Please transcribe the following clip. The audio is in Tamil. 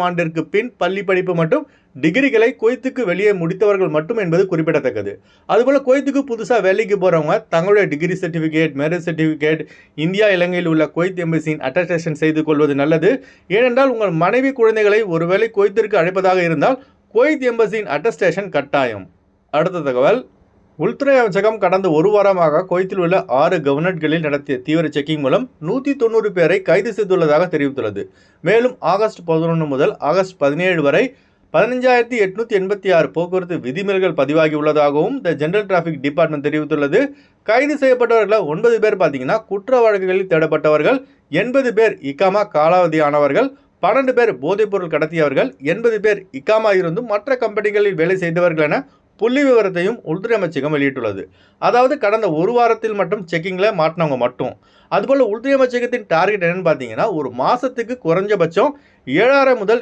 ஆண்டிற்கு பின் பள்ளி படிப்பு மற்றும் டிகிரிகளை குவைத்துக்கு வெளியே முடித்தவர்கள் மட்டும் என்பது குறிப்பிடத்தக்கது. அதுபோல குவைத்துக்கு புதுசாக வேலைக்கு போகிறவங்க தங்களுடைய degree certificate, marriage certificate India இலங்கையில் உள்ள குவைத் எம்பசியின் அட்டஸ்டேஷன் செய்து கொள்வது நல்லது. ஏனென்றால் உங்கள் மனைவி குழந்தைகளை ஒருவேளை குவைத்திற்கு அழைப்பதாக இருந்தால் குவைத் எம்பசியின் அட்டஸ்டேஷன் கட்டாயம். அடுத்த தகவல், உள்துறை அமைச்சகம் கடந்த ஒரு வாரமாக குவைத்தில் உள்ள 6 கவர்னர்களில் நடத்திய தீவிர செக்கிங் மூலம் 190 பேரை கைது செய்துள்ளதாக தெரிவித்துள்ளது. மேலும் ஆகஸ்ட் 11 முதல் ஆகஸ்ட் 17 வரை 15,886 போக்குவரத்து விதிமீறல்கள் பதிவாகி உள்ளதாகவும் த ஜெனரல் டிராஃபிக் டிபார்ட்மெண்ட் தெரிவித்துள்ளது. கைது செய்யப்பட்டவர்கள் 9 பேர் பார்த்தீங்கன்னா குற்ற வழக்குகளில் தேடப்பட்டவர்கள், 80 பேர் இக்காமா காலாவதியானவர்கள், 12 பேர் போதைப்பொருள் கடத்தியவர்கள், 80 பேர் இக்காமா இருந்தும் மற்ற கம்பெனிகளில் வேலை செய்தவர்கள் என புள்ளி விவரத்தையும் உள்துறை அமைச்சகம் வெளியிட்டுள்ளது. அதாவது கடந்த ஒரு வாரத்தில் மட்டும் செக்கிங்கில் மாட்டினவங்க மட்டும். அதுபோல் உள்துறை அமைச்சகத்தின் டார்கெட் என்னன்னு பார்த்தீங்கன்னா ஒரு மாதத்துக்கு குறைஞ்சபட்சம் 7,000 முதல்